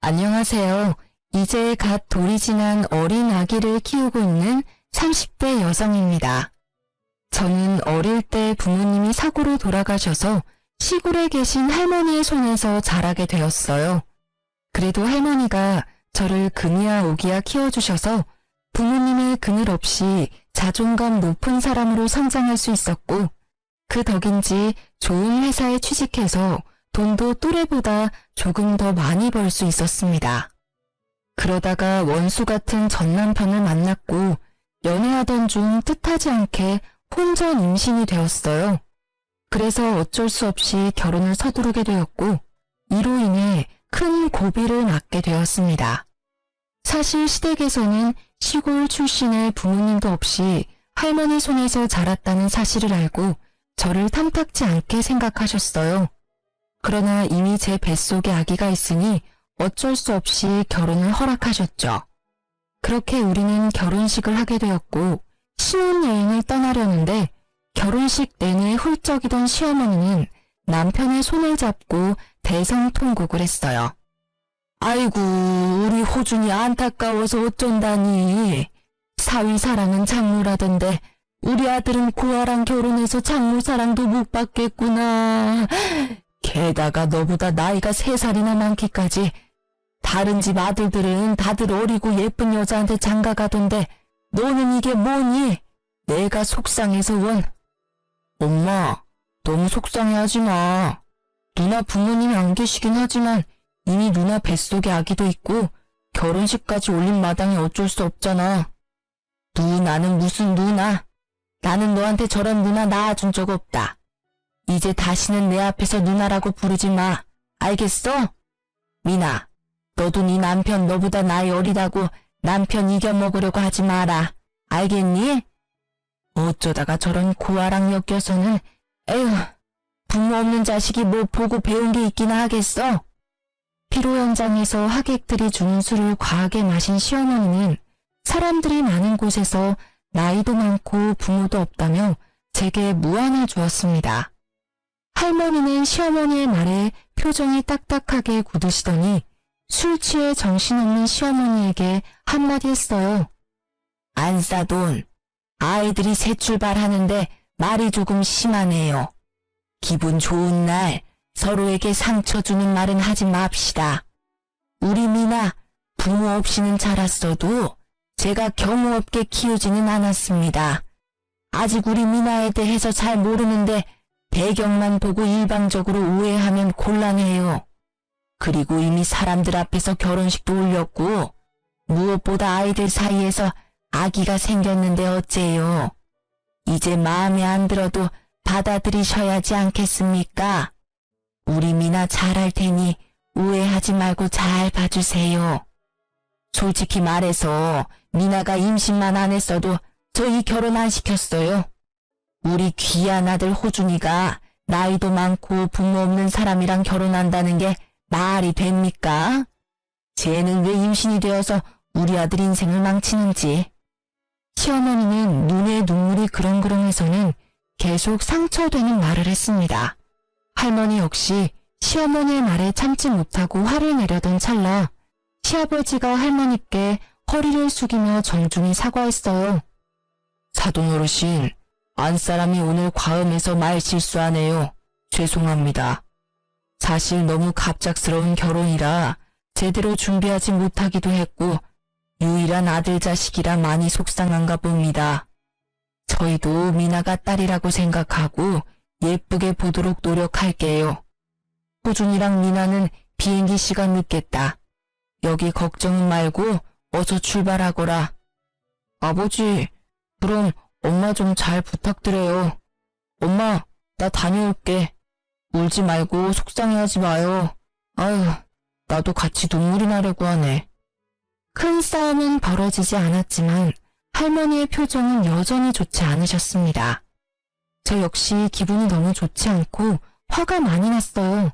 안녕하세요. 이제 갓 돌이 지난 어린 아기를 키우고 있는 30대 여성입니다. 저는 어릴 때 부모님이 사고로 돌아가셔서 시골에 계신 할머니의 손에서 자라게 되었어요. 그래도 할머니가 저를 금이야 오기야 키워주셔서 부모님의 그늘 없이 자존감 높은 사람으로 성장할 수 있었고, 그 덕인지 좋은 회사에 취직해서 돈도 또래보다 조금 더 많이 벌 수 있었습니다. 그러다가 원수 같은 전 남편을 만났고 연애하던 중 뜻하지 않게 혼전 임신이 되었어요. 그래서 어쩔 수 없이 결혼을 서두르게 되었고, 이로 인해 큰 고비를 맞게 되었습니다. 사실 시댁에서는 시골 출신의 부모님도 없이 할머니 손에서 자랐다는 사실을 알고 저를 탐탁지 않게 생각하셨어요. 그러나 이미 제 뱃속에 아기가 있으니 어쩔 수 없이 결혼을 허락하셨죠. 그렇게 우리는 결혼식을 하게 되었고 신혼여행을 떠나려는데, 결혼식 내내 훌쩍이던 시어머니는 남편의 손을 잡고 대성통곡을 했어요. 아이고, 우리 호준이 안타까워서 어쩐다니. 사위사랑은 장모라던데 우리 아들은 고아랑 결혼해서 장모사랑도 못 받겠구나. 게다가 너보다 나이가 3살이나 많기까지. 다른 집 아들들은 다들 어리고 예쁜 여자한테 장가가던데 너는 이게 뭐니? 내가 속상해서 원. 엄마, 너무 속상해하지 마. 누나 부모님이 안 계시긴 하지만 이미 누나 뱃속에 아기도 있고 결혼식까지 올린 마당에 어쩔 수 없잖아. 누나는 무슨 누나? 나는 너한테 저런 누나 낳아준 적 없다. 이제 다시는 내 앞에서 누나라고 부르지 마. 알겠어? 미나, 너도 네 남편 너보다 나이 어리다고 남편 이겨먹으려고 하지 마라. 알겠니? 어쩌다가 저런 고아랑 엮여서는, 에휴, 부모 없는 자식이 뭐 보고 배운 게 있기나 하겠어? 피로 현장에서 하객들이 주는 술을 과하게 마신 시어머니는 사람들이 많은 곳에서 나이도 많고 부모도 없다며 제게 무안을 주었습니다. 할머니는 시어머니의 말에 표정이 딱딱하게 굳으시더니 술 취해 정신없는 시어머니에게 한마디 했어요. 안싸돈, 아이들이 새 출발하는데 말이 조금 심하네요. 기분 좋은 날 서로에게 상처 주는 말은 하지 맙시다. 우리 미나 부모 없이는 자랐어도 제가 경우 없게 키우지는 않았습니다. 아직 우리 미나에 대해서 잘 모르는데 배경만 보고 일방적으로 오해하면 곤란해요. 그리고 이미 사람들 앞에서 결혼식도 올렸고 무엇보다 아이들 사이에서 아기가 생겼는데 어째요. 이제 마음에 안 들어도 받아들이셔야지 않겠습니까? 우리 미나 잘할 테니 오해하지 말고 잘 봐주세요. 솔직히 말해서 미나가 임신만 안 했어도 저희 결혼 안 시켰어요. 우리 귀한 아들 호준이가 나이도 많고 부모 없는 사람이랑 결혼한다는 게 말이 됩니까? 쟤는 왜 임신이 되어서 우리 아들 인생을 망치는지. 시어머니는 눈에 눈물이 그렁그렁해서는 계속 상처되는 말을 했습니다. 할머니 역시 시어머니의 말에 참지 못하고 화를 내려던 찰나 시아버지가 할머니께 허리를 숙이며 정중히 사과했어요. 사돈 어르신, 안사람이 오늘 과음해서 말 실수하네요. 죄송합니다. 사실 너무 갑작스러운 결혼이라 제대로 준비하지 못하기도 했고 유일한 아들 자식이라 많이 속상한가 봅니다. 저희도 미나가 딸이라고 생각하고 예쁘게 보도록 노력할게요. 호준이랑 미나는 비행기 시간 늦겠다. 여기 걱정은 말고 어서 출발하거라. 아버지, 그럼 엄마 좀 잘 부탁드려요. 엄마, 나 다녀올게. 울지 말고 속상해하지 마요. 아유, 나도 같이 눈물이 나려고 하네. 큰 싸움은 벌어지지 않았지만 할머니의 표정은 여전히 좋지 않으셨습니다. 저 역시 기분이 너무 좋지 않고 화가 많이 났어요.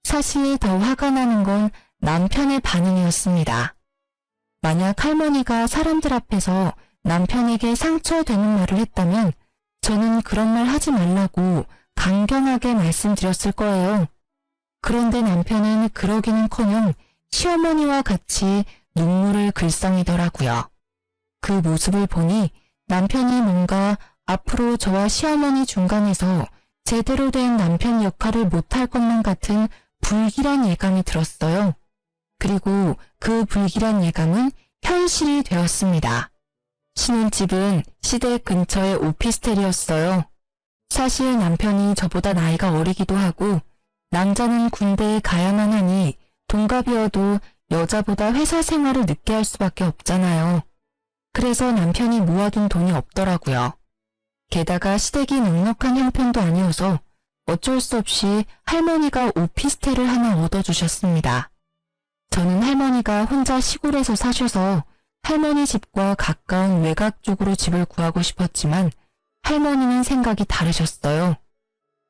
사실 더 화가 나는 건 남편의 반응이었습니다. 만약 할머니가 사람들 앞에서 남편에게 상처되는 말을 했다면 저는 그런 말 하지 말라고 강경하게 말씀드렸을 거예요. 그런데 남편은 그러기는커녕 시어머니와 같이 눈물을 글썽이더라고요. 그 모습을 보니 남편이 뭔가 앞으로 저와 시어머니 중간에서 제대로 된 남편 역할을 못할 것만 같은 불길한 예감이 들었어요. 그리고 그 불길한 예감은 현실이 되었습니다. 신혼집은 시댁 근처의 오피스텔이었어요. 사실 남편이 저보다 나이가 어리기도 하고 남자는 군대에 가야만 하니 동갑이어도 여자보다 회사 생활을 늦게 할 수밖에 없잖아요. 그래서 남편이 모아둔 돈이 없더라고요. 게다가 시댁이 넉넉한 형편도 아니어서 어쩔 수 없이 할머니가 오피스텔을 하나 얻어주셨습니다. 저는 할머니가 혼자 시골에서 사셔서 할머니 집과 가까운 외곽 쪽으로 집을 구하고 싶었지만 할머니는 생각이 다르셨어요.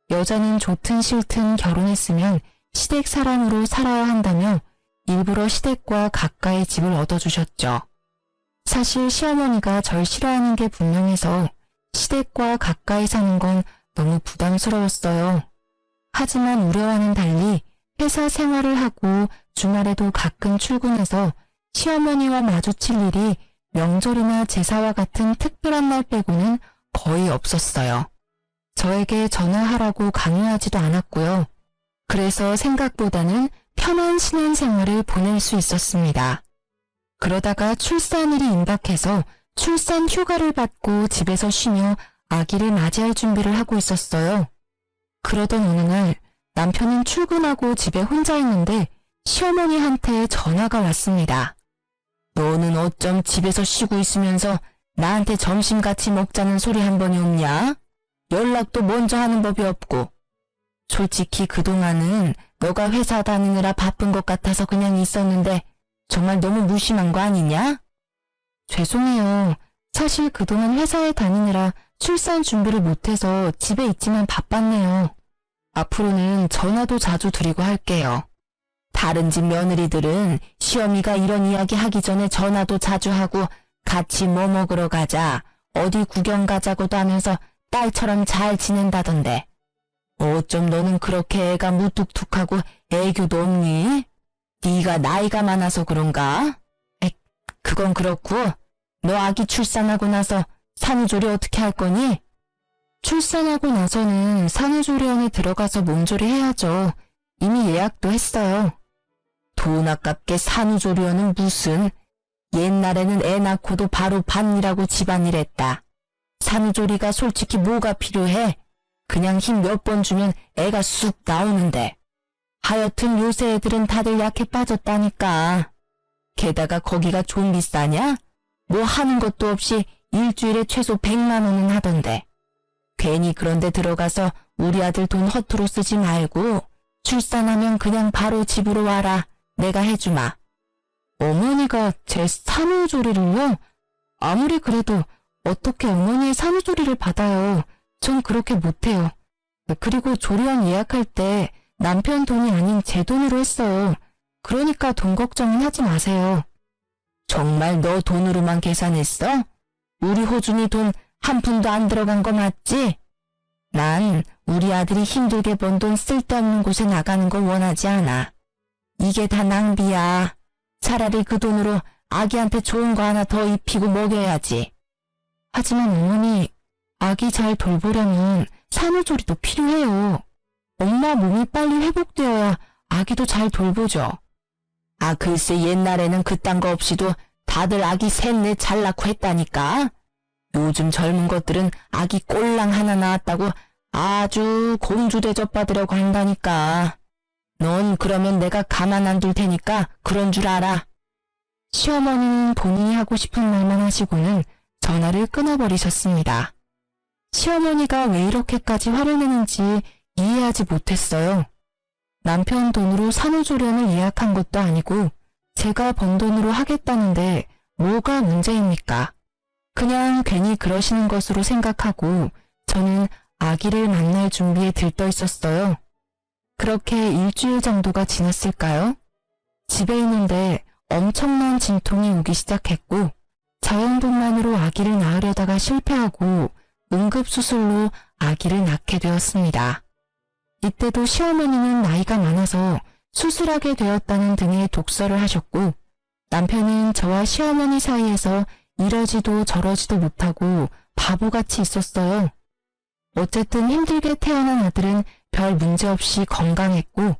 여자는 좋든 싫든 결혼했으면 시댁 사람으로 살아야 한다며 일부러 시댁과 가까이 집을 얻어주셨죠. 사실 시어머니가 절 싫어하는 게 분명해서 시댁과 가까이 사는 건 너무 부담스러웠어요. 하지만 우려와는 달리 회사 생활을 하고 주말에도 가끔 출근해서 시어머니와 마주칠 일이 명절이나 제사와 같은 특별한 날 빼고는 거의 없었어요. 저에게 전화하라고 강요하지도 않았고요. 그래서 생각보다는 편한 신혼생활을 보낼 수 있었습니다. 그러다가 출산일이 임박해서 출산 휴가를 받고 집에서 쉬며 아기를 맞이할 준비를 하고 있었어요. 그러던 어느 날 남편은 출근하고 집에 혼자 있는데 시어머니한테 전화가 왔습니다. 너는 어쩜 집에서 쉬고 있으면서 나한테 점심 같이 먹자는 소리 한 번이 없냐? 연락도 먼저 하는 법이 없고. 솔직히 그동안은 너가 회사 다니느라 바쁜 것 같아서 그냥 있었는데 정말 너무 무심한 거 아니냐? 죄송해요. 사실 그동안 회사에 다니느라 출산 준비를 못해서 집에 있지만 바빴네요. 앞으로는 전화도 자주 드리고 할게요. 다른 집 며느리들은 시어미가 이런 이야기 하기 전에 전화도 자주 하고 같이 뭐 먹으러 가자, 어디 구경 가자고도 하면서 딸처럼 잘 지낸다던데. 어쩜 너는 그렇게 애가 무뚝뚝하고 애교도 없니? 네가 나이가 많아서 그런가? 그건 그렇고 너 아기 출산하고 나서 산후조리 어떻게 할 거니? 출산하고 나서는 산후조리원에 들어가서 몸조리 해야죠. 이미 예약도 했어요. 돈 아깝게 산후조리원은 무슨. 옛날에는 애 낳고도 바로 밭일하고 집안일 했다. 산후조리가 솔직히 뭐가 필요해? 그냥 힘 몇 번 주면 애가 쑥 나오는데. 하여튼 요새 애들은 다들 약해 빠졌다니까. 게다가 거기가 좀 비싸냐? 뭐 하는 것도 없이 일주일에 최소 100만 원은 하던데. 괜히 그런데 들어가서 우리 아들 돈 허투루 쓰지 말고 출산하면 그냥 바로 집으로 와라. 내가 해주마. 어머니가 제 산후조리를요? 아무리 그래도 어떻게 어머니의 산후조리를 받아요. 전 그렇게 못해요. 그리고 조리원 예약할 때 남편 돈이 아닌 제 돈으로 했어요. 그러니까 돈 걱정은 하지 마세요. 정말 너 돈으로만 계산했어? 우리 호준이 돈 한 푼도 안 들어간 거 맞지? 난 우리 아들이 힘들게 번 돈 쓸데없는 곳에 나가는 걸 원하지 않아. 이게 다 낭비야. 차라리 그 돈으로 아기한테 좋은 거 하나 더 입히고 먹여야지. 하지만 어머니, 아기 잘 돌보려면 산후조리도 필요해요. 엄마 몸이 빨리 회복되어야 아기도 잘 돌보죠. 아, 글쎄 옛날에는 그딴 거 없이도 다들 아기 셋넷 잘 낳고 했다니까. 요즘 젊은 것들은 아기 꼴랑 하나 낳았다고 아주 공주 대접 받으려고 한다니까. 넌 그러면 내가 가만 안 둘 테니까 그런 줄 알아. 시어머니는 본인이 하고 싶은 말만 하시고는 전화를 끊어버리셨습니다. 시어머니가 왜 이렇게까지 화를 내는지 이해하지 못했어요. 남편 돈으로 산후조리원을 예약한 것도 아니고 제가 번 돈으로 하겠다는데 뭐가 문제입니까? 그냥 괜히 그러시는 것으로 생각하고 저는 아기를 만날 준비에 들떠 있었어요. 그렇게 일주일 정도가 지났을까요? 집에 있는데 엄청난 진통이 오기 시작했고 자연분만으로 아기를 낳으려다가 실패하고 응급수술로 아기를 낳게 되었습니다. 이때도 시어머니는 나이가 많아서 수술하게 되었다는 등의 독설을 하셨고 남편은 저와 시어머니 사이에서 이러지도 저러지도 못하고 바보같이 있었어요. 어쨌든 힘들게 태어난 아들은 별 문제 없이 건강했고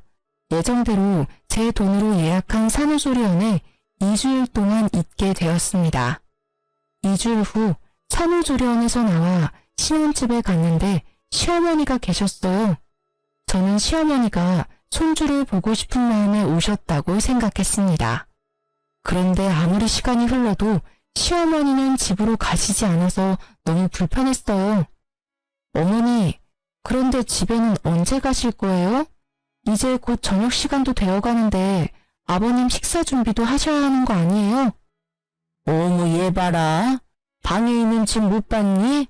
예정대로 제 돈으로 예약한 산후조리원에 2주일 동안 있게 되었습니다. 2주일 후 산후조리원에서 나와 신혼집에 갔는데 시어머니가 계셨어요. 저는 시어머니가 손주를 보고 싶은 마음에 오셨다고 생각했습니다. 그런데 아무리 시간이 흘러도 시어머니는 집으로 가시지 않아서 너무 불편했어요. 어머니, 그런데 집에는 언제 가실 거예요? 이제 곧 저녁 시간도 되어가는데 아버님 식사 준비도 하셔야 하는 거 아니에요? 어머 얘 봐라. 방에 있는 집 못 봤니?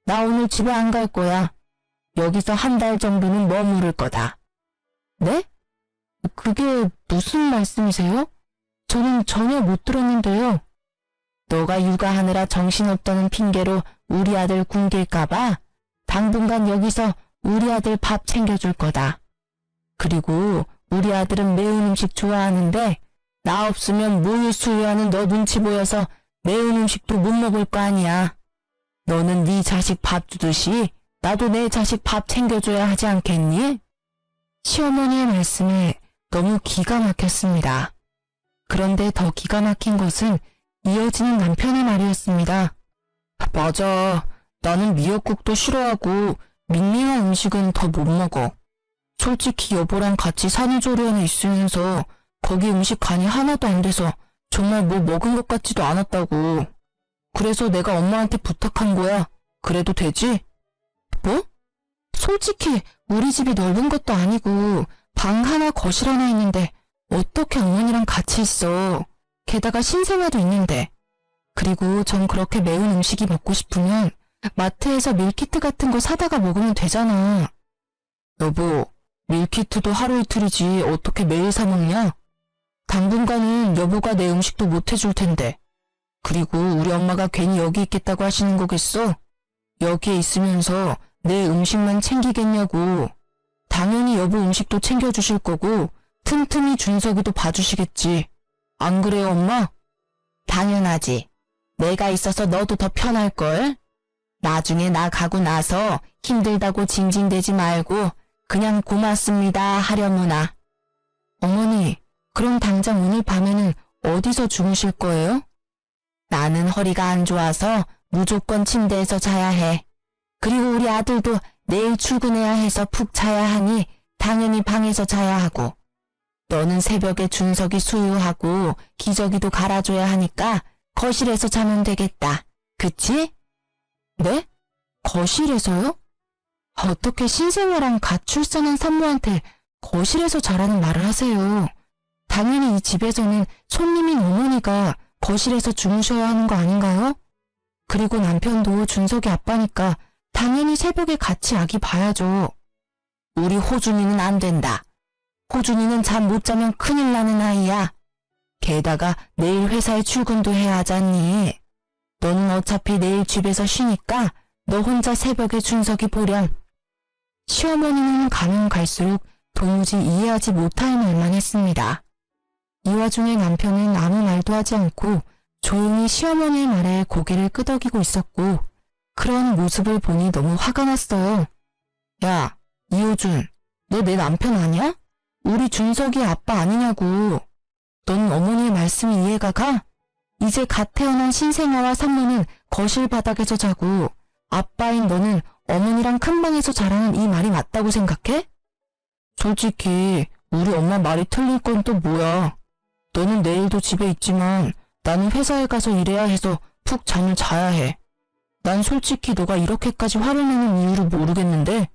나 오늘 집에 안 갈 거야. 여기서 한 달 정도는 머무를 거다. 네? 그게 무슨 말씀이세요? 저는 전혀 못 들었는데요. 너가 육아하느라 정신없다는 핑계로 우리 아들 굶길까봐 당분간 여기서 우리 아들 밥 챙겨줄 거다. 그리고 우리 아들은 매운 음식 좋아하는데 나 없으면 모유 수유하는 너 눈치 보여서 매운 음식도 못 먹을 거 아니야. 너는 네 자식 밥 주듯이 나도 내 자식 밥 챙겨줘야 하지 않겠니? 시어머니의 말씀에 너무 기가 막혔습니다. 그런데 더 기가 막힌 것은 이어지는 남편의 말이었습니다. 맞아. 나는 미역국도 싫어하고 밍밍한 음식은 더 못 먹어. 솔직히 여보랑 같이 산후조리원에 있으면서 거기 음식 간이 하나도 안 돼서 정말 뭐 먹은 것 같지도 않았다고. 그래서 내가 엄마한테 부탁한 거야. 그래도 되지? 뭐? 솔직히 우리 집이 넓은 것도 아니고 방 하나 거실 하나 있는데 어떻게 어머니랑 같이 있어. 게다가 신생아도 있는데. 그리고 전 그렇게 매운 음식이 먹고 싶으면 마트에서 밀키트 같은 거 사다가 먹으면 되잖아. 여보, 밀키트도 하루 이틀이지 어떻게 매일 사 먹냐? 당분간은 여보가 내 음식도 못 해줄 텐데. 그리고 우리 엄마가 괜히 여기 있겠다고 하시는 거겠어? 여기에 있으면서 내 음식만 챙기겠냐고. 당연히 여보 음식도 챙겨주실 거고 틈틈이 준석이도 봐주시겠지. 안 그래요, 엄마? 당연하지. 내가 있어서 너도 더 편할걸? 나중에 나 가고 나서 힘들다고 징징대지 말고 그냥 고맙습니다 하려무나. 어머니, 그럼 당장 오늘 밤에는 어디서 주무실 거예요? 나는 허리가 안 좋아서 무조건 침대에서 자야 해. 그리고 우리 아들도 내일 출근해야 해서 푹 자야 하니 당연히 방에서 자야 하고. 너는 새벽에 준석이 수유하고 기저귀도 갈아줘야 하니까 거실에서 자면 되겠다. 그치? 네? 거실에서요? 어떻게 신생아랑 갓 출산한 산모한테 거실에서 자라는 말을 하세요. 당연히 이 집에서는 손님인 어머니가 거실에서 주무셔야 하는 거 아닌가요? 그리고 남편도 준석이 아빠니까 당연히 새벽에 같이 아기 봐야죠. 우리 호준이는 안 된다. 호준이는 잠 못 자면 큰일 나는 아이야. 게다가 내일 회사에 출근도 해야 하잖니. 너는 어차피 내일 집에서 쉬니까 너 혼자 새벽에 준석이 보렴. 시어머니는 가면 갈수록 도무지 이해하지 못할 말만 했습니다. 이 와중에 남편은 아무 말도 하지 않고 조용히 시어머니의 말에 고개를 끄덕이고 있었고 그런 모습을 보니 너무 화가 났어요. 야, 이호준, 너 내 남편 아니야? 우리 준석이 아빠 아니냐고. 넌 어머니의 말씀이 이해가 가? 이제 갓 태어난 신생아와 산모는 거실 바닥에서 자고 아빠인 너는 어머니랑 큰 방에서 자라는 이 말이 맞다고 생각해? 솔직히 우리 엄마 말이 틀린 건 또 뭐야. 너는 내일도 집에 있지만 나는 회사에 가서 일해야 해서 푹 잠을 자야 해. 난 솔직히 너가 이렇게까지 화를 내는 이유를 모르겠는데.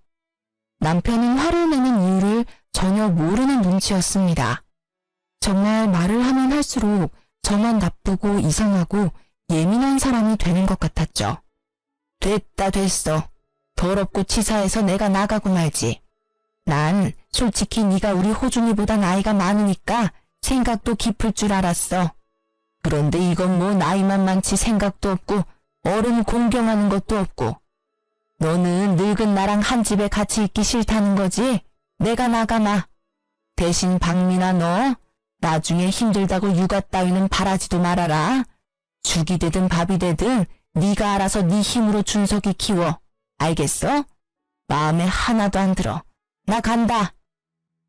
남편은 화를 내는 이유를 전혀 모르는 눈치였습니다. 정말 말을 하면 할수록 저만 나쁘고 이상하고 예민한 사람이 되는 것 같았죠. 됐다 됐어. 더럽고 치사해서 내가 나가고 말지. 난 솔직히 네가 우리 호준이보다 나이가 많으니까 생각도 깊을 줄 알았어. 그런데 이건 뭐 나이만 많지 생각도 없고 어른 공경하는 것도 없고. 너는 늙은 나랑 한 집에 같이 있기 싫다는 거지? 내가 나가마. 대신 박민아 너 나중에 힘들다고 육아 따위는 바라지도 말아라. 죽이 되든 밥이 되든 네가 알아서 네 힘으로 준석이 키워. 알겠어? 마음에 하나도 안 들어. 나 간다.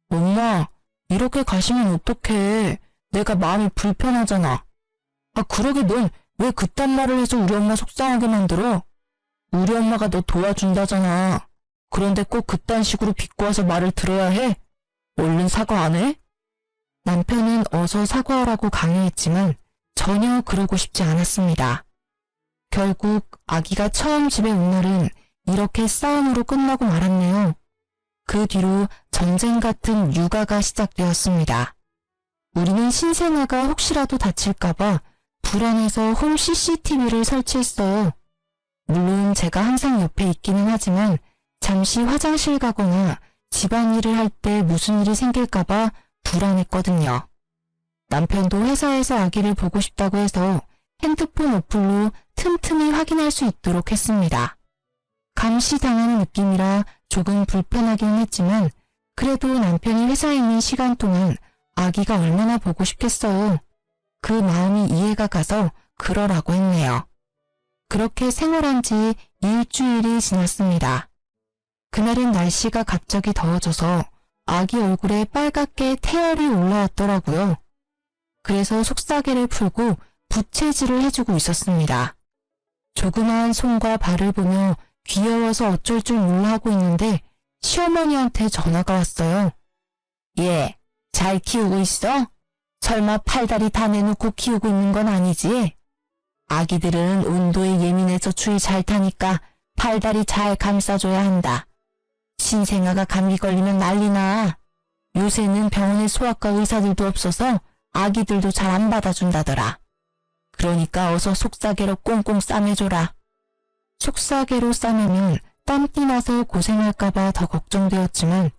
엄마, 이렇게 가시면 어떡해. 내가 마음이 불편하잖아. 아, 그러게 넌 왜 그딴 말을 해서 우리 엄마 속상하게 만들어? 우리 엄마가 너 도와준다잖아. 그런데 꼭 그딴 식으로 비꼬아서 말을 들어야 해? 얼른 사과 안 해? 남편은 어서 사과하라고 강요했지만 전혀 그러고 싶지 않았습니다. 결국 아기가 처음 집에 온 날은 이렇게 싸움으로 끝나고 말았네요. 그 뒤로 전쟁 같은 육아가 시작되었습니다. 우리는 신생아가 혹시라도 다칠까봐 불안해서 홈 CCTV를 설치했어요. 물론 제가 항상 옆에 있기는 하지만 잠시 화장실 가거나 집안일을 할 때 무슨 일이 생길까봐 불안했거든요. 남편도 회사에서 아기를 보고 싶다고 해서 핸드폰 어플로 틈틈이 확인할 수 있도록 했습니다. 감시당하는 느낌이라 조금 불편하긴 했지만 그래도 남편이 회사에 있는 시간 동안 아기가 얼마나 보고 싶겠어요. 그 마음이 이해가 가서 그러라고 했네요. 그렇게 생활한 지 일주일이 지났습니다. 그날은 날씨가 갑자기 더워져서 아기 얼굴에 빨갛게 태열이 올라왔더라고요. 그래서 속사계를 풀고 부채질을 해주고 있었습니다. 조그마한 손과 발을 보며 귀여워서 어쩔 줄 몰라 하고 있는데 시어머니한테 전화가 왔어요. 얘, 잘 키우고 있어? 설마 팔다리 다 내놓고 키우고 있는 건 아니지? 아기들은 온도에 예민해서 추위 잘 타니까 팔다리 잘 감싸줘야 한다. 신생아가 감기 걸리면 난리나. 요새는 병원에 소아과 의사들도 없어서 아기들도 잘 안 받아준다더라. 그러니까 어서 속사계로 꽁꽁 싸매줘라. 속사계로 싸매면 땀띠 나서 고생할까봐 더 걱정되었지만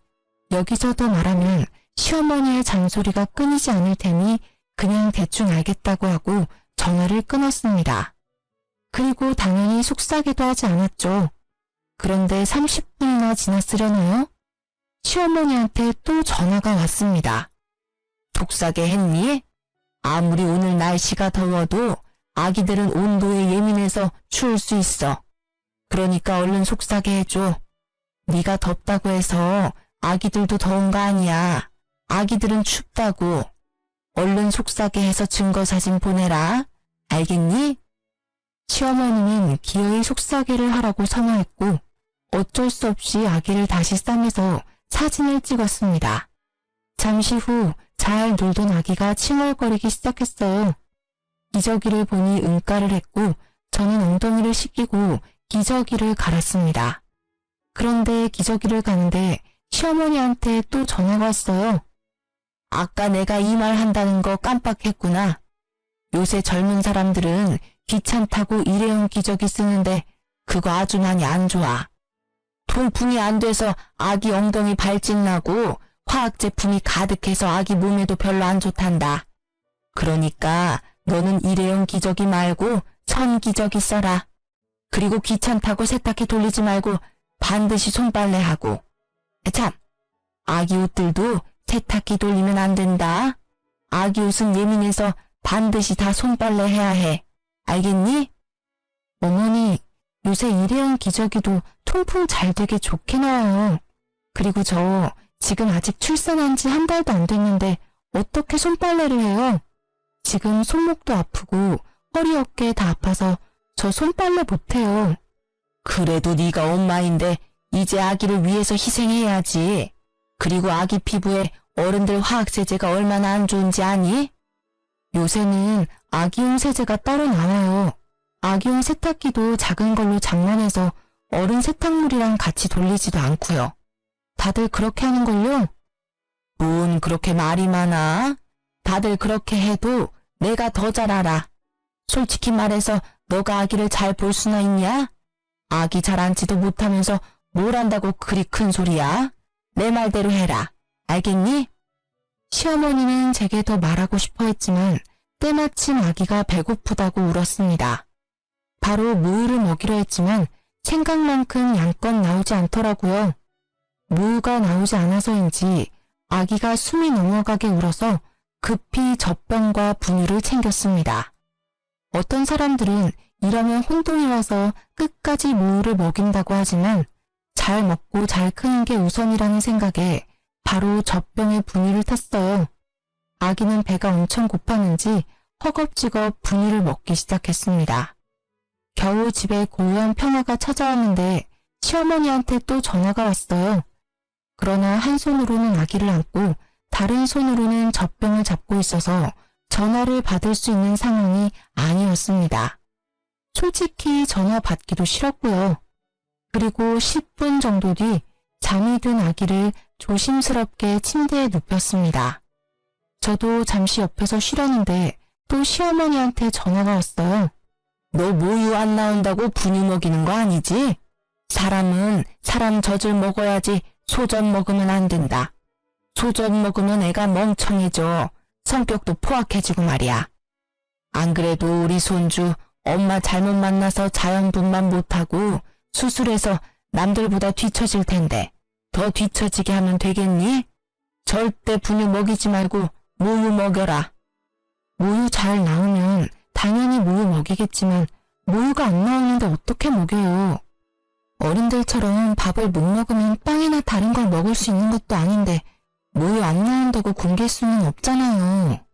여기서 더 말하면 시어머니의 잔소리가 끊이지 않을 테니 그냥 대충 알겠다고 하고 전화를 끊었습니다. 그리고 당연히 속삭이도 하지 않았죠. 그런데 30분이나 지났으려나요? 시어머니한테 또 전화가 왔습니다. 속삭이 했니? 아무리 오늘 날씨가 더워도 아기들은 온도에 예민해서 추울 수 있어. 그러니까 얼른 속삭이 해줘. 네가 덥다고 해서 아기들도 더운 거 아니야. 아기들은 춥다고. 얼른 속삭이 해서 증거사진 보내라. 알겠니? 시어머니는 기어이 속삭이를 하라고 선호했고 어쩔 수 없이 아기를 다시 싸매서 사진을 찍었습니다. 잠시 후 잘 놀던 아기가 칭얼거리기 시작했어요. 기저귀를 보니 응가를 했고 저는 엉덩이를 씻기고 기저귀를 갈았습니다. 그런데 기저귀를 가는데 시어머니한테 또 전화가 왔어요. 아까 내가 이 말 한다는 거 깜빡했구나. 요새 젊은 사람들은 귀찮다고 일회용 기저귀 쓰는데 그거 아주 많이 안 좋아. 통풍이 안 돼서 아기 엉덩이 발진 나고 화학 제품이 가득해서 아기 몸에도 별로 안 좋단다. 그러니까 너는 일회용 기저귀 말고 천 기저귀 써라. 그리고 귀찮다고 세탁기 돌리지 말고 반드시 손빨래하고. 참, 아기 옷들도 세탁기 돌리면 안 된다. 아기 옷은 예민해서 반드시 다 손빨래 해야 해. 알겠니? 어머니, 요새 일회용 기저귀도 통풍 잘 되게 좋게 나와요. 그리고 저 지금 아직 출산한 지 한 달도 안 됐는데 어떻게 손빨래를 해요? 지금 손목도 아프고 허리 어깨 다 아파서 저 손빨래 못해요. 그래도 네가 엄마인데 이제 아기를 위해서 희생해야지. 그리고 아기 피부에 어른들 화학세제가 얼마나 안 좋은지 아니? 요새는 아기용 세제가 따로 나와요. 아기용 세탁기도 작은 걸로 장만해서 어른 세탁물이랑 같이 돌리지도 않고요. 다들 그렇게 하는걸요? 뭔 그렇게 말이 많아? 다들 그렇게 해도 내가 더 잘 알아. 솔직히 말해서 너가 아기를 잘 볼 수나 있냐? 아기 잘 앉지도 못하면서 뭘 한다고 그리 큰 소리야? 내 말대로 해라. 알겠니? 시어머니는 제게 더 말하고 싶어 했지만 때마침 아기가 배고프다고 울었습니다. 바로 무유를 먹이려 했지만 생각만큼 양껏 나오지 않더라고요. 무유가 나오지 않아서인지 아기가 숨이 넘어가게 울어서 급히 젖병과 분유를 챙겼습니다. 어떤 사람들은 이러면 혼돈이라서 끝까지 모유를 먹인다고 하지만 잘 먹고 잘 크는 게 우선이라는 생각에 바로 젖병에 분유를 탔어요. 아기는 배가 엄청 고팠는지 허겁지겁 분유를 먹기 시작했습니다. 겨우 집에 고요한 평화가 찾아왔는데 시어머니한테 또 전화가 왔어요. 그러나 한 손으로는 아기를 안고 다른 손으로는 젖병을 잡고 있어서 전화를 받을 수 있는 상황이 아니었습니다. 솔직히 전화 받기도 싫었고요. 그리고 10분 정도 뒤 잠이 든 아기를 조심스럽게 침대에 눕혔습니다. 저도 잠시 옆에서 쉬려는데 또 시어머니한테 전화가 왔어요. 너 모유 안 나온다고 분유 먹이는 거 아니지? 사람은 사람 젖을 먹어야지 소젖 먹으면 안 된다. 소젖 먹으면 애가 멍청해져. 성격도 포악해지고 말이야. 안 그래도 우리 손주 엄마 잘못 만나서 자연분만 못하고 수술해서 남들보다 뒤처질 텐데 더 뒤처지게 하면 되겠니? 절대 분유 먹이지 말고 모유 먹여라. 모유 잘 나오면 당연히 모유 먹이겠지만 모유가 안 나오는데 어떻게 먹여요? 어른들처럼 밥을 못 먹으면 빵이나 다른 걸 먹을 수 있는 것도 아닌데 모유 안 나온다고 굶길 수는 없잖아요.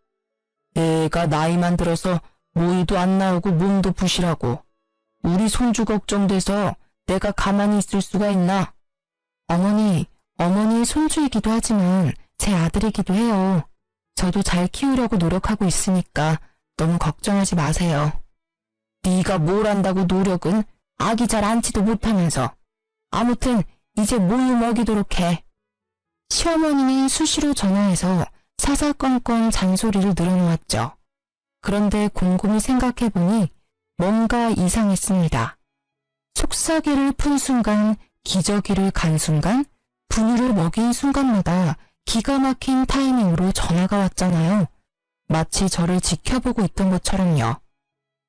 애가 나이만 들어서 모유도 안 나오고 몸도 부실하고 우리 손주 걱정돼서 내가 가만히 있을 수가 있나? 어머니의 손주이기도 하지만 제 아들이기도 해요. 저도 잘 키우려고 노력하고 있으니까 너무 걱정하지 마세요. 네가 뭘 안다고 노력은 아기 잘 안지도 못하면서. 아무튼 이제 모유 먹이도록 해. 시어머니는 수시로 전화해서 사사건건 잔소리를 늘어놓았죠. 그런데 곰곰이 생각해보니 뭔가 이상했습니다. 속삭이를 푼 순간, 기저귀를 간 순간, 분유를 먹인 순간마다 기가 막힌 타이밍으로 전화가 왔잖아요. 마치 저를 지켜보고 있던 것처럼요.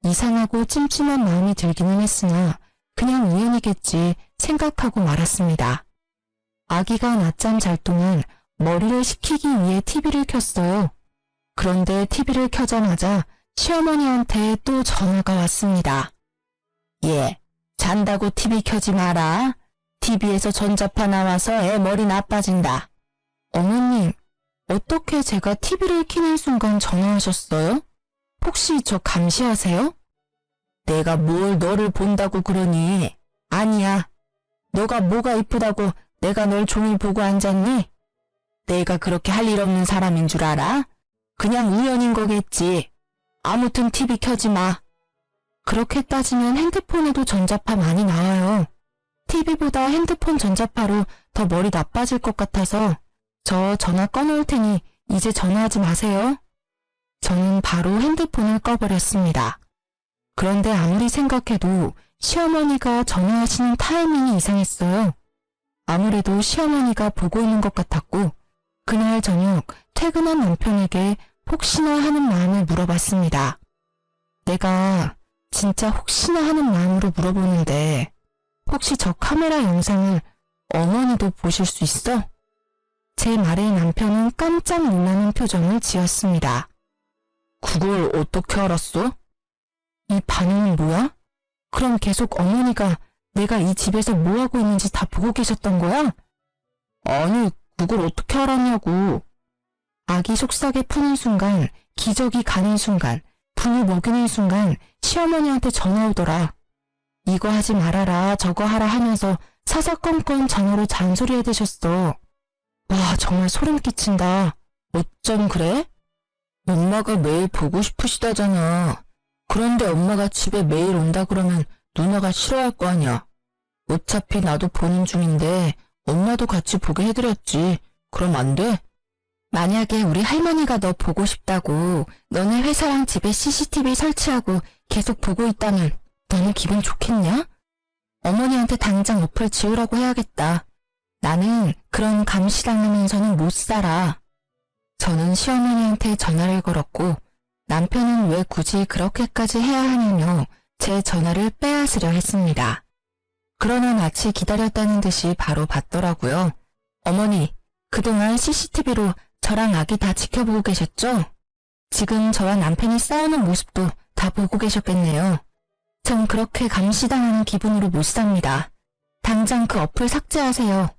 이상하고 찜찜한 마음이 들기는 했으나 그냥 우연이겠지 생각하고 말았습니다. 아기가 낮잠 잘 동안 머리를 식히기 위해 TV를 켰어요. 그런데 TV를 켜자마자 시어머니한테 또 전화가 왔습니다. 예, 잔다고 TV 켜지 마라. TV에서 전자파 나와서 애 머리 나빠진다. 어머님, 어떻게 제가 TV를 켜는 순간 전화하셨어요? 혹시 저 감시하세요? 내가 뭘 너를 본다고 그러니? 아니야. 너가 뭐가 이쁘다고 내가 널 종일 보고 앉았니? 내가 그렇게 할 일 없는 사람인 줄 알아? 그냥 우연인 거겠지. 아무튼 TV 켜지 마. 그렇게 따지면 핸드폰에도 전자파 많이 나와요. TV보다 핸드폰 전자파로 더 머리 나빠질 것 같아서 저 전화 꺼놓을 테니 이제 전화하지 마세요. 저는 바로 핸드폰을 꺼버렸습니다. 그런데 아무리 생각해도 시어머니가 전화하시는 타이밍이 이상했어요. 아무래도 시어머니가 보고 있는 것 같았고 그날 저녁 퇴근한 남편에게 혹시나 하는 마음을 물어봤습니다. 내가 진짜 혹시나 하는 마음으로 물어보는데 혹시 저 카메라 영상을 어머니도 보실 수 있어? 제 말에 남편은 깜짝 놀라는 표정을 지었습니다. 그걸 어떻게 알았어? 이 반응은 뭐야? 그럼 계속 어머니가 내가 이 집에서 뭐하고 있는지 다 보고 계셨던 거야? 아니, 그걸 어떻게 알았냐고. 아기 속삭에 푸는 순간, 기저귀 가는 순간, 분유 먹이는 순간 시어머니한테 전화 오더라. 이거 하지 말아라, 저거 하라 하면서 사사건건 전화로 잔소리해 대셨어. 와, 정말 소름 끼친다. 어쩜 그래? 엄마가 매일 보고 싶으시다잖아. 그런데 엄마가 집에 매일 온다 그러면 누나가 싫어할 거 아니야. 어차피 나도 보는 중인데 엄마도 같이 보게 해드렸지. 그럼 안 돼? 만약에 우리 할머니가 너 보고 싶다고 너네 회사랑 집에 CCTV 설치하고 계속 보고 있다면 너는 기분 좋겠냐? 어머니한테 당장 어플 지우라고 해야겠다. 나는 그런 감시당하면서는 못 살아. 저는 시어머니한테 전화를 걸었고 남편은 왜 굳이 그렇게까지 해야 하냐며 제 전화를 빼앗으려 했습니다. 그러나 마치 기다렸다는 듯이 바로 받더라고요. 어머니, 그동안 CCTV로 저랑 아기 다 지켜보고 계셨죠? 지금 저와 남편이 싸우는 모습도 다 보고 계셨겠네요. 전 그렇게 감시당하는 기분으로 못 삽니다. 당장 그 어플 삭제하세요.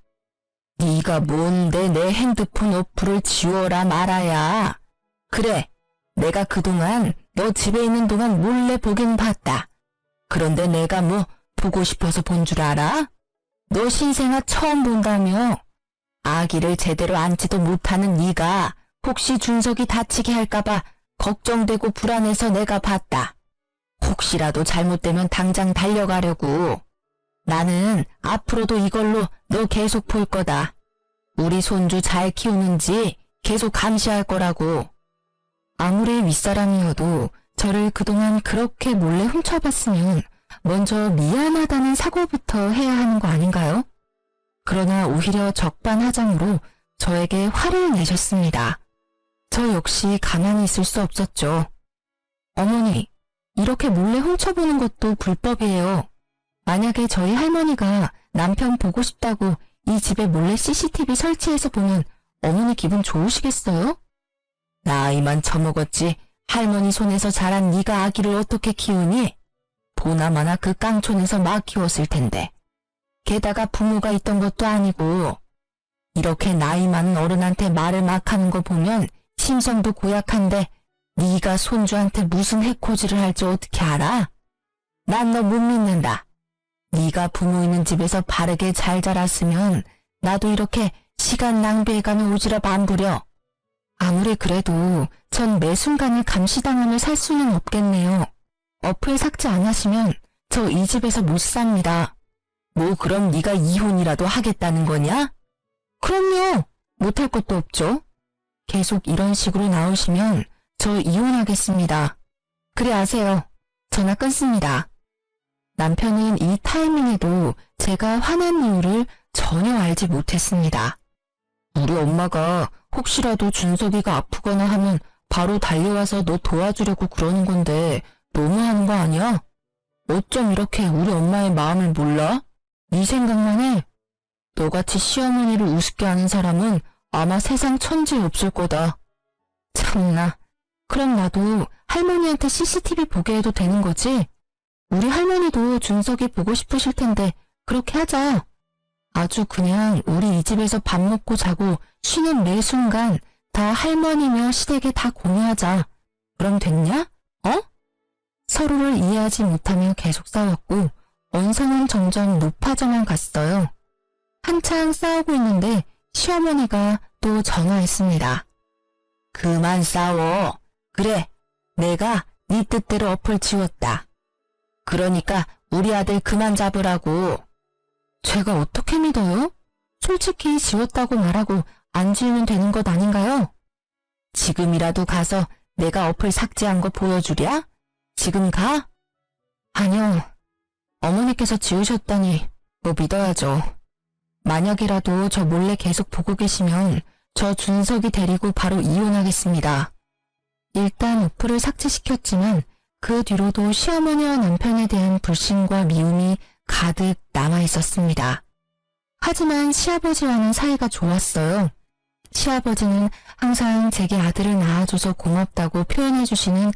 네가 뭔데 내 핸드폰 어플을 지워라 말아야. 그래, 내가 그동안 너 집에 있는 동안 몰래 보긴 봤다. 그런데 내가 뭐 보고 싶어서 본 줄 알아? 너 신생아 처음 본다며. 아기를 제대로 안지도 못하는 네가 혹시 준석이 다치게 할까봐 걱정되고 불안해서 내가 봤다. 혹시라도 잘못되면 당장 달려가려고. 나는 앞으로도 이걸로 너 계속 볼 거다. 우리 손주 잘 키우는지 계속 감시할 거라고. 아무리 윗사람이어도 저를 그동안 그렇게 몰래 훔쳐봤으면 먼저 미안하다는 사과부터 해야 하는 거 아닌가요? 그러나 오히려 적반하장으로 저에게 화를 내셨습니다. 저 역시 가만히 있을 수 없었죠. 어머니, 이렇게 몰래 훔쳐보는 것도 불법이에요. 만약에 저희 할머니가 남편 보고 싶다고 이 집에 몰래 CCTV 설치해서 보면 어머니 기분 좋으시겠어요? 나이만 처먹었지 할머니 손에서 자란 네가 아기를 어떻게 키우니? 보나마나 그 깡촌에서 막 키웠을 텐데. 게다가 부모가 있던 것도 아니고. 이렇게 나이 많은 어른한테 말을 막 하는 거 보면 심성도 고약한데 네가 손주한테 무슨 해코지를 할지 어떻게 알아? 난 너 못 믿는다. 네가 부모 있는 집에서 바르게 잘 자랐으면 나도 이렇게 시간 낭비해가며 오지랖 안 부려. 아무리 그래도 전 매 순간을 감시당하며 살 수는 없겠네요. 어플 삭제 안 하시면 저 이 집에서 못 삽니다. 뭐 그럼 네가 이혼이라도 하겠다는 거냐? 그럼요. 못할 것도 없죠. 계속 이런 식으로 나오시면 저 이혼하겠습니다. 그래 아세요. 전화 끊습니다. 남편은 이 타이밍에도 제가 화난 이유를 전혀 알지 못했습니다. 우리 엄마가 혹시라도 준석이가 아프거나 하면 바로 달려와서 너 도와주려고 그러는 건데 너무하는 거 아니야? 어쩜 이렇게 우리 엄마의 마음을 몰라? 네 생각만 해. 너같이 시어머니를 우습게 하는 사람은 아마 세상 천지에 없을 거다. 참나. 그럼 나도 할머니한테 CCTV 보게 해도 되는 거지? 우리 할머니도 준석이 보고 싶으실 텐데 그렇게 하자. 아주 그냥 우리 이 집에서 밥 먹고 자고 쉬는 매 순간 다 할머니며 시댁에 다 공유하자. 그럼 됐냐? 어? 서로를 이해하지 못하며 계속 싸웠고 언성은 점점 높아져만 갔어요. 한창 싸우고 있는데 시어머니가 또 전화했습니다. 그만 싸워. 그래, 내가 네 뜻대로 어플 지웠다. 그러니까 우리 아들 그만 잡으라고. 제가 어떻게 믿어요? 솔직히 지웠다고 말하고 안 지우면 되는 것 아닌가요? 지금이라도 가서 내가 어플 삭제한 거 보여주랴? 지금 가? 아니요. 어머니께서 지우셨다니 뭐 믿어야죠. 만약이라도 저 몰래 계속 보고 계시면 저 준석이 데리고 바로 이혼하겠습니다. 일단 어플을 삭제시켰지만 그 뒤로도 시어머니와 남편에 대한 불신과 미움이 가득 남아있었습니다. 하지만 시아버지와는 사이가 좋았어요. 시아버지는 항상 제게 아들을 낳아줘서 고맙다고 표현해주시는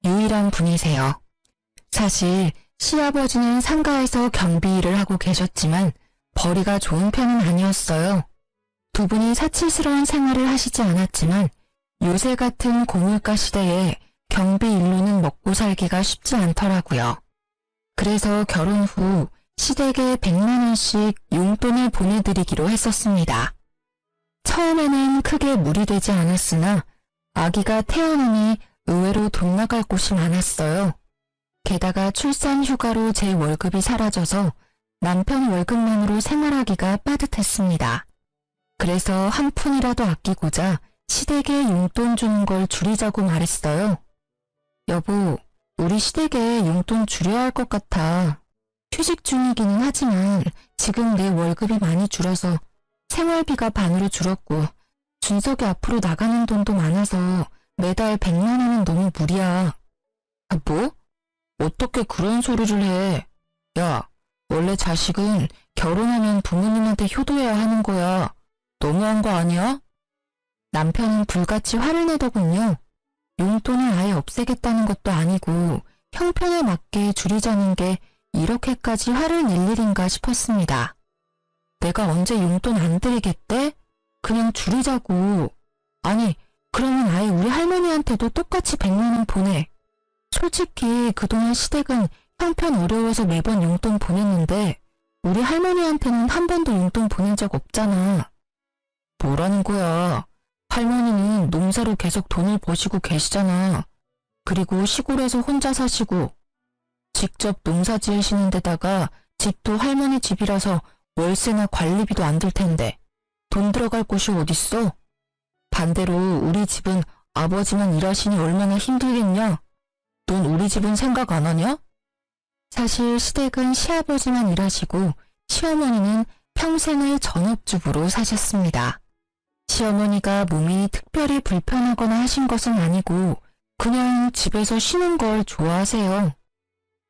유일한 분이세요. 사실 시아버지는 상가에서 경비 일을 하고 계셨지만 벌이가 좋은 편은 아니었어요. 두 분이 사치스러운 생활을 하시지 않았지만 요새 같은 고물가 시대에 경비 일로는 먹고 살기가 쉽지 않더라고요. 그래서 결혼 후 시댁에 100만 원씩 용돈을 보내드리기로 했었습니다. 처음에는 크게 무리되지 않았으나 아기가 태어나니 의외로 돈 나갈 곳이 많았어요. 게다가 출산 휴가로 제 월급이 사라져서 남편 월급만으로 생활하기가 빠듯했습니다. 그래서 한 푼이라도 아끼고자 시댁에 용돈 주는 걸 줄이자고 말했어요. 여보, 우리 시댁에 용돈 줄여야 할 것 같아. 휴직 중이기는 하지만 지금 내 월급이 많이 줄어서 생활비가 반으로 줄었고 준석이 앞으로 나가는 돈도 많아서 매달 100만 원은 너무 무리야. 아, 뭐? 어떻게 그런 소리를 해? 야, 원래 자식은 결혼하면 부모님한테 효도해야 하는 거야. 너무한 거 아니야? 남편은 불같이 화를 내더군요. 용돈을 아예 없애겠다는 것도 아니고 형편에 맞게 줄이자는 게 이렇게까지 화를 낼 일인가 싶었습니다. 내가 언제 용돈 안 드리겠대? 그냥 줄이자고. 아니, 그러면 아예 우리 할머니한테도 똑같이 100만 원 보내. 솔직히 그동안 시댁은 형편 어려워서 매번 용돈 보냈는데 우리 할머니한테는 한 번도 용돈 보낸 적 없잖아. 뭐라는 거야? 할머니는 농사로 계속 돈을 버시고 계시잖아. 그리고 시골에서 혼자 사시고 직접 농사 지으시는 데다가 집도 할머니 집이라서 월세나 관리비도 안 들 텐데 돈 들어갈 곳이 어딨어? 반대로 우리 집은 아버지만 일하시니 얼마나 힘들겠냐? 넌 우리 집은 생각 안 하냐? 사실 시댁은 시아버지만 일하시고 시어머니는 평생을 전업주부로 사셨습니다. 시어머니가 몸이 특별히 불편하거나 하신 것은 아니고 그냥 집에서 쉬는 걸 좋아하세요.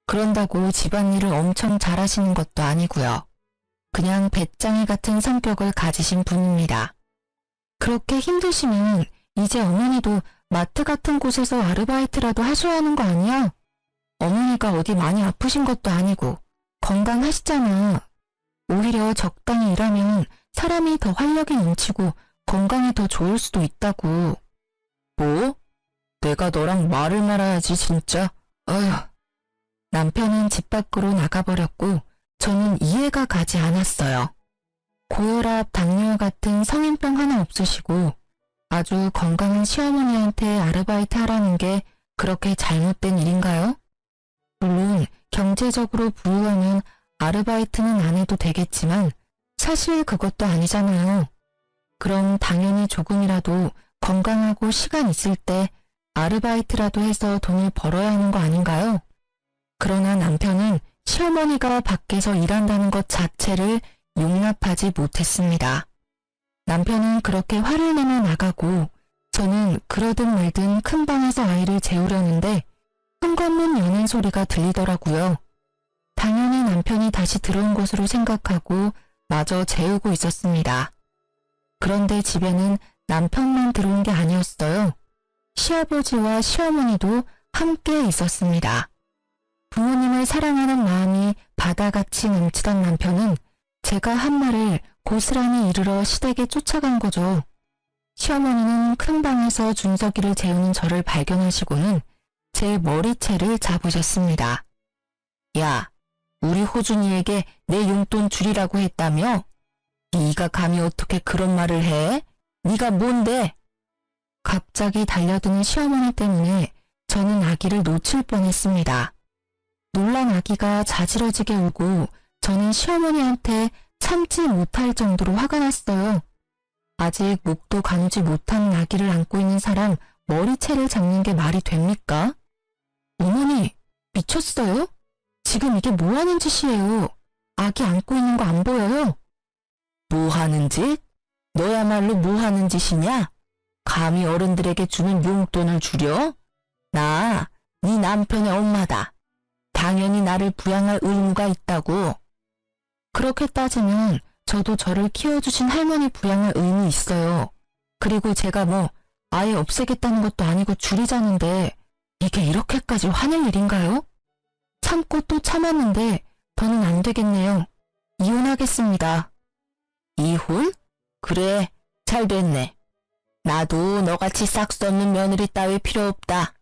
그런다고 집안일을 엄청 잘하시는 것도 아니고요. 그냥 배짱이 같은 성격을 가지신 분입니다. 그렇게 힘드시면 이제 어머니도 마트 같은 곳에서 아르바이트라도 하셔야 하는 거 아니야? 어머니가 어디 많이 아프신 것도 아니고 건강하시잖아. 오히려 적당히 일하면 사람이 더 활력이 넘치고 건강이 더 좋을 수도 있다고. 뭐? 내가 너랑 말을 말아야지 진짜. 어휴. 남편은 집 밖으로 나가버렸고 저는 이해가 가지 않았어요. 고혈압, 당뇨 같은 성인병 하나 없으시고 아주 건강한 시어머니한테 아르바이트 하라는 게 그렇게 잘못된 일인가요? 물론 경제적으로 부유하면 아르바이트는 안 해도 되겠지만 사실 그것도 아니잖아요. 그럼 당연히 조금이라도 건강하고 시간 있을 때 아르바이트라도 해서 돈을 벌어야 하는 거 아닌가요? 그러나 남편은 시어머니가 밖에서 일한다는 것 자체를 용납하지 못했습니다. 남편은 그렇게 화를 내며 나가고 저는 그러든 말든 큰 방에서 아이를 재우려는데 현관문 여는 소리가 들리더라고요. 당연히 남편이 다시 들어온 것으로 생각하고 마저 재우고 있었습니다. 그런데 집에는 남편만 들어온 게 아니었어요. 시아버지와 시어머니도 함께 있었습니다. 부모님을 사랑하는 마음이 바다같이 넘치던 남편은 제가 한 말을 고스란히 이르러 시댁에 쫓아간 거죠. 시어머니는 큰 방에서 준석이를 재우는 저를 발견하시고는 제 머리채를 잡으셨습니다. 야, 우리 호준이에게 내 용돈 줄이라고 했다며? 네가 감히 어떻게 그런 말을 해? 네가 뭔데? 갑자기 달려드는 시어머니 때문에 저는 아기를 놓칠 뻔했습니다. 놀란 아기가 자지러지게 울고 저는 시어머니한테 참지 못할 정도로 화가 났어요. 아직 목도 가누지 못한 아기를 안고 있는 사람 머리채를 잡는 게 말이 됩니까? 어머니, 미쳤어요? 지금 이게 뭐 하는 짓이에요? 아기 안고 있는 거 안 보여요? 뭐 하는 짓? 너야말로 뭐 하는 짓이냐? 감히 어른들에게 주는 용돈을 줄여? 나, 네 남편의 엄마다. 당연히 나를 부양할 의무가 있다고. 그렇게 따지면 저도 저를 키워주신 할머니 부양할 의무 있어요. 그리고 제가 뭐 아예 없애겠다는 것도 아니고 줄이자는데 이게 이렇게까지 화낼 일인가요? 참고 또 참았는데 더는 안 되겠네요. 이혼하겠습니다. 이혼? 그래, 잘 됐네. 나도 너같이 싹수 없는 며느리 따위 필요 없다.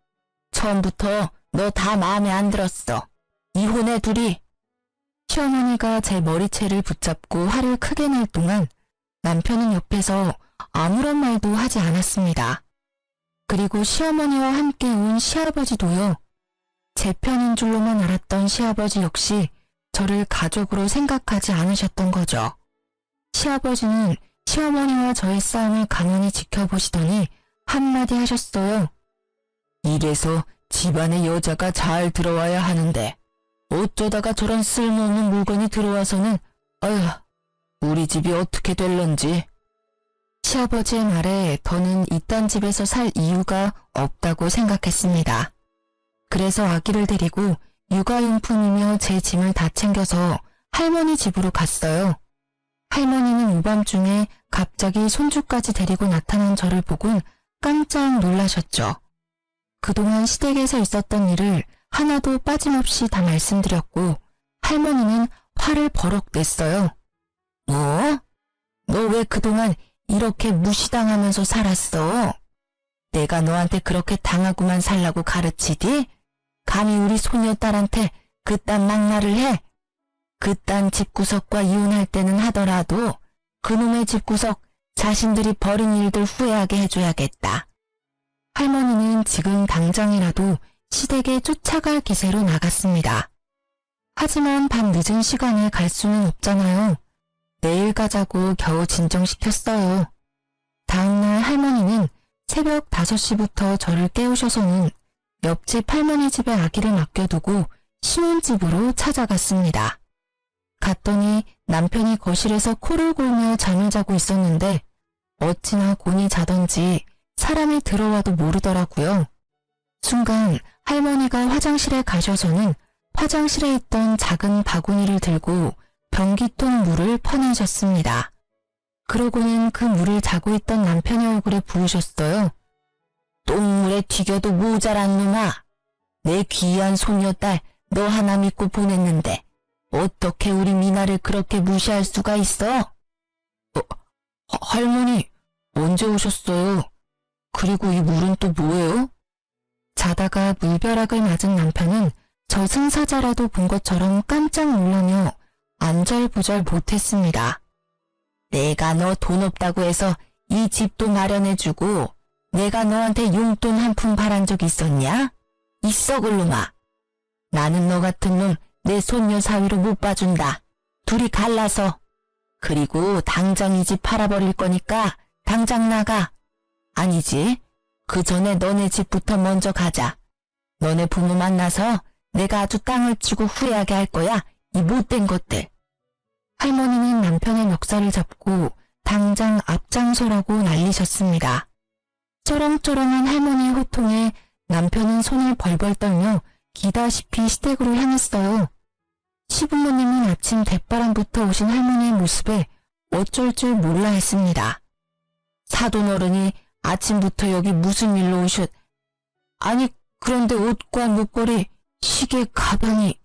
처음부터 너 다 마음에 안 들었어. 이혼해 둘이. 시어머니가 제 머리채를 붙잡고 화를 크게 낼 동안 남편은 옆에서 아무런 말도 하지 않았습니다. 그리고 시어머니와 함께 온 시아버지도요. 제 편인 줄로만 알았던 시아버지 역시 저를 가족으로 생각하지 않으셨던 거죠. 시아버지는 시어머니와 저의 싸움을 가만히 지켜보시더니 한마디 하셨어요. 이래서 집안에 여자가 잘 들어와야 하는데 어쩌다가 저런 쓸모없는 물건이 들어와서는 어휴, 우리 집이 어떻게 될런지. 시아버지의 말에 더는 이딴 집에서 살 이유가 없다고 생각했습니다. 그래서 아기를 데리고 육아용품이며 제 짐을 다 챙겨서 할머니 집으로 갔어요. 할머니는 오밤중에 갑자기 손주까지 데리고 나타난 저를 보곤 깜짝 놀라셨죠. 그동안 시댁에서 있었던 일을 하나도 빠짐없이 다 말씀드렸고 할머니는 화를 버럭 냈어요. 뭐? 너 왜 그동안 이렇게 무시당하면서 살았어? 내가 너한테 그렇게 당하고만 살라고 가르치디? 감히 우리 소녀딸한테 그딴 막말을 해? 그딴 집구석과 이혼할 때는 하더라도 그놈의 집구석 자신들이 벌인 일들 후회하게 해줘야겠다. 할머니는 지금 당장이라도 시댁에 쫓아갈 기세로 나갔습니다. 하지만 밤 늦은 시간에 갈 수는 없잖아요. 내일 가자고 겨우 진정시켰어요. 다음날 할머니는 새벽 5시부터 저를 깨우셔서는 옆집 할머니 집에 아기를 맡겨두고 신혼집으로 찾아갔습니다. 갔더니 남편이 거실에서 코를 골며 잠을 자고 있었는데 어찌나 곤히 자던지 사람이 들어와도 모르더라고요. 순간 할머니가 화장실에 가셔서는 화장실에 있던 작은 바구니를 들고 변기통 물을 퍼내셨습니다. 그러고는 그 물을 자고 있던 남편의 얼굴에 부으셨어요. 똥물에 튀겨도 모자란 놈아. 내 귀한 손녀딸 너 하나 믿고 보냈는데 어떻게 우리 미나를 그렇게 무시할 수가 있어? 할머니, 언제 오셨어요? 그리고 이 물은 또 뭐예요? 자다가 물벼락을 맞은 남편은 저승사자라도 본 것처럼 깜짝 놀라며 안절부절 못했습니다. 내가 너 돈 없다고 해서 이 집도 마련해주고 내가 너한테 용돈 한 푼 바란 적 있었냐? 있어 글놈아. 나는 너 같은 놈 내 손녀 사위로 못 봐준다. 둘이 갈라서. 그리고 당장 이 집 팔아버릴 거니까 당장 나가. 아니지. 그 전에 너네 집부터 먼저 가자. 너네 부모 만나서 내가 아주 땅을 치고 후회하게 할 거야. 이 못된 것들. 할머니는 남편의 멱살을 잡고 당장 앞장서라고 난리셨습니다. 쩌렁쩌렁한 할머니의 호통에 남편은 손을 벌벌 떨며 기다시피 시댁으로 향했어요. 시부모님은 아침 대바람부터 오신 할머니의 모습에 어쩔 줄 몰라 했습니다. 사돈어른이 아침부터 여기 무슨 일로 오셨... 아니 그런데 옷과 목걸이, 시계, 가방이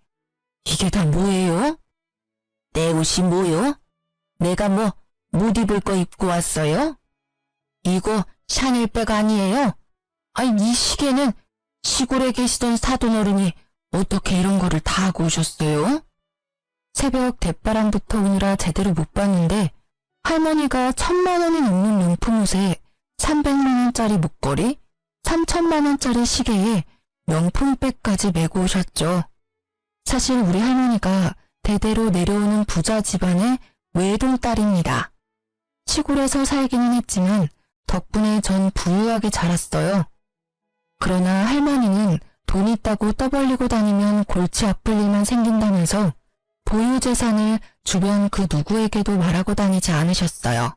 이게 다 뭐예요? 내 옷이 뭐요? 내가 뭐 못 입을 거 입고 왔어요? 이거 샤넬백 아니에요? 아니 이 시계는 시골에 계시던 사돈어른이 어떻게 이런 거를 다 하고 오셨어요? 새벽 대바람부터 오느라 제대로 못 봤는데 할머니가 1,000만 원이 넘는 명품 옷에 300만 원짜리 목걸이, 3,000만 원짜리 시계에 명품백까지 메고 오셨죠. 사실 우리 할머니가 대대로 내려오는 부자 집안의 외동딸입니다. 시골에서 살기는 했지만 덕분에 전 부유하게 자랐어요. 그러나 할머니는 돈 있다고 떠벌리고 다니면 골치 아플 일만 생긴다면서 보유재산을 주변 그 누구에게도 말하고 다니지 않으셨어요.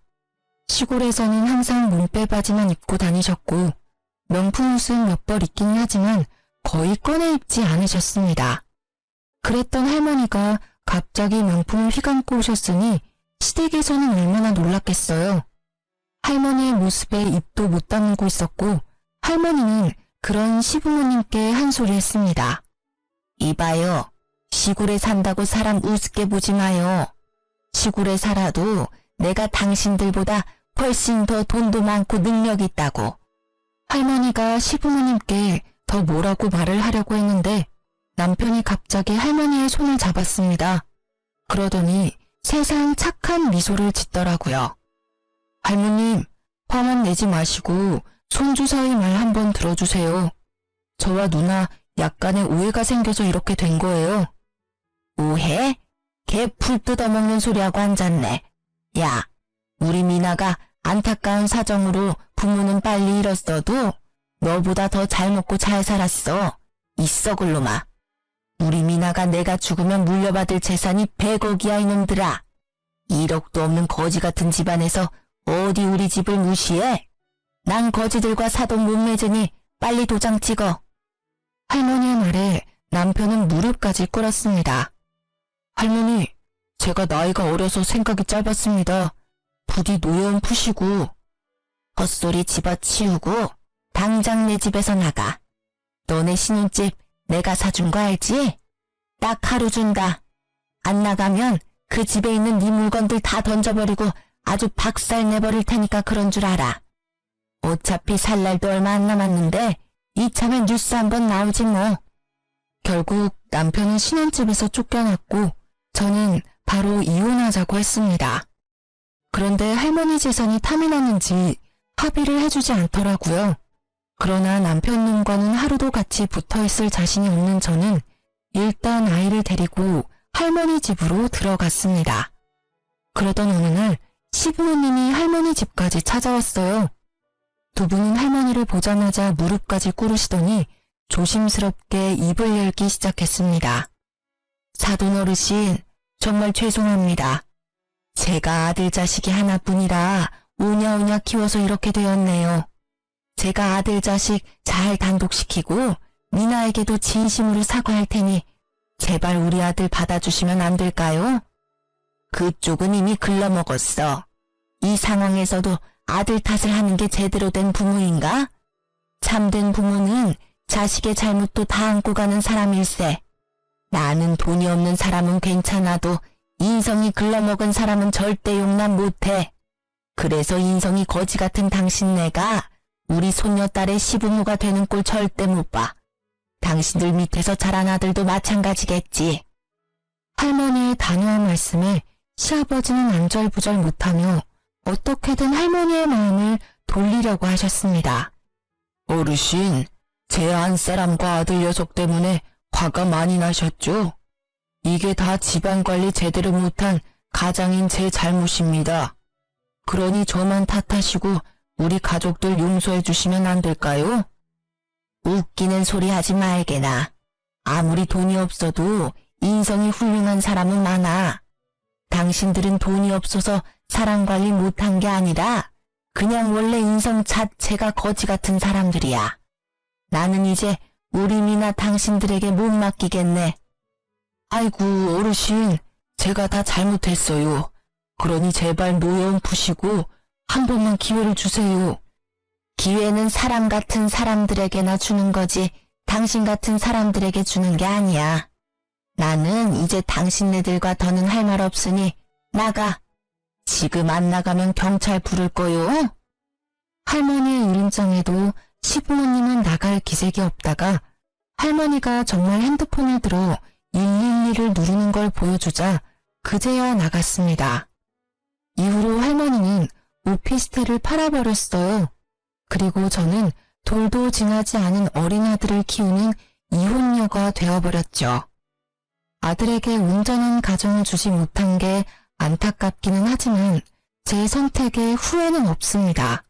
시골에서는 항상 몸빼바지만 입고 다니셨고 명품 옷은 몇 벌 있기는 하지만 거의 꺼내 입지 않으셨습니다. 그랬던 할머니가 갑자기 명품을 휘감고 오셨으니 시댁에서는 얼마나 놀랐겠어요. 할머니의 모습에 입도 못 다물고 있었고 할머니는 그런 시부모님께 한 소리 했습니다. 이봐요. 시골에 산다고 사람 우습게 보지 마요. 시골에 살아도 내가 당신들보다 훨씬 더 돈도 많고 능력이 있다고. 할머니가 시부모님께 더 뭐라고 말을 하려고 했는데 남편이 갑자기 할머니의 손을 잡았습니다. 그러더니 세상 착한 미소를 짓더라고요. 할머님, 화만 내지 마시고 손주 사위 말 한번 들어주세요. 저와 누나 약간의 오해가 생겨서 이렇게 된 거예요. 오해? 개 풀 뜯어먹는 소리하고 앉았네. 야, 우리 미나가 안타까운 사정으로 부모는 빨리 잃었어도 너보다 더 잘 먹고 잘 살았어. 이 썩을 놈아. 우리 미나가 내가 죽으면 물려받을 재산이 100억이야 이놈들아. 1억도 없는 거지 같은 집안에서 어디 우리 집을 무시해? 난 거지들과 사돈 못 맺으니 빨리 도장 찍어. 할머니의 말에 남편은 무릎까지 꿇었습니다. 할머니, 제가 나이가 어려서 생각이 짧았습니다. 부디 노여움 푸시고. 헛소리 집어치우고 당장 내 집에서 나가. 너네 신혼집 내가 사준 거 알지? 딱 하루 준다. 안 나가면 그 집에 있는 네 물건들 다 던져버리고 아주 박살 내버릴 테니까 그런 줄 알아. 어차피 살 날도 얼마 안 남았는데 이참에 뉴스 한번 나오지 뭐. 결국 남편은 신혼집에서 쫓겨났고 저는 바로 이혼하자고 했습니다. 그런데 할머니 재산이 탐이 났는지 합의를 해주지 않더라고요. 그러나 남편 놈과는 하루도 같이 붙어있을 자신이 없는 저는 일단 아이를 데리고 할머니 집으로 들어갔습니다. 그러던 어느 날 시부모님이 할머니 집까지 찾아왔어요. 두 분은 할머니를 보자마자 무릎까지 꿇으시더니 조심스럽게 입을 열기 시작했습니다. 사돈 어르신, 정말 죄송합니다. 제가 아들 자식이 하나뿐이라 오냐오냐 키워서 이렇게 되었네요. 제가 아들 자식 잘 단독시키고 미나에게도 진심으로 사과할 테니 제발 우리 아들 받아주시면 안 될까요? 그쪽은 이미 글러먹었어. 이 상황에서도 아들 탓을 하는 게 제대로 된 부모인가? 참된 부모는 자식의 잘못도 다 안고 가는 사람일세. 나는 돈이 없는 사람은 괜찮아도 인성이 글러먹은 사람은 절대 용납 못해. 그래서 인성이 거지 같은 당신네가 우리 손녀딸의 시부모가 되는 꼴 절대 못 봐. 당신들 밑에서 자란 아들도 마찬가지겠지. 할머니의 단호한 말씀에 시아버지는 안절부절 못하며 어떻게든 할머니의 마음을 돌리려고 하셨습니다. 어르신, 제 안사람과 아들 녀석 때문에 화가 많이 나셨죠? 이게 다 집안관리 제대로 못한 가장인 제 잘못입니다. 그러니 저만 탓하시고 우리 가족들 용서해 주시면 안 될까요? 웃기는 소리 하지 말게나. 아무리 돈이 없어도 인성이 훌륭한 사람은 많아. 당신들은 돈이 없어서 사람 관리 못한 게 아니라 그냥 원래 인성 자체가 거지 같은 사람들이야. 나는 이제 우리 미나 당신들에게 못 맡기겠네. 아이고 어르신, 제가 다 잘못했어요. 그러니 제발 노여움 푸시고 한 번만 기회를 주세요. 기회는 사람 같은 사람들에게나 주는 거지 당신 같은 사람들에게 주는 게 아니야. 나는 이제 당신네들과 더는 할 말 없으니 나가. 지금 안 나가면 경찰 부를 거요. 할머니의 이름장에도 시부모님은 나갈 기색이 없다가 할머니가 정말 핸드폰을 들어 112를 누르는 걸 보여주자 그제야 나갔습니다. 이후로 할머니는 오피스텔을 팔아버렸어요. 그리고 저는 돌도 지나지 않은 어린 아들을 키우는 이혼녀가 되어버렸죠. 아들에게 온전한 가정을 주지 못한 게 안타깝기는 하지만 제 선택에 후회는 없습니다.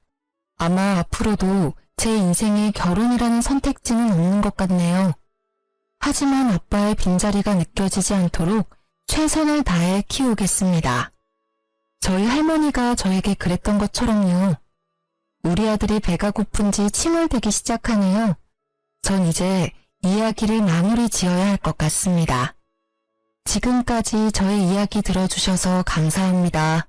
아마 앞으로도 제 인생에 결혼이라는 선택지는 없는 것 같네요. 하지만 아빠의 빈자리가 느껴지지 않도록 최선을 다해 키우겠습니다. 저희 할머니가 저에게 그랬던 것처럼요. 우리 아들이 배가 고픈지 침을 대기 시작하네요. 전 이제 이야기를 마무리 지어야 할 것 같습니다. 지금까지 저의 이야기 들어주셔서 감사합니다.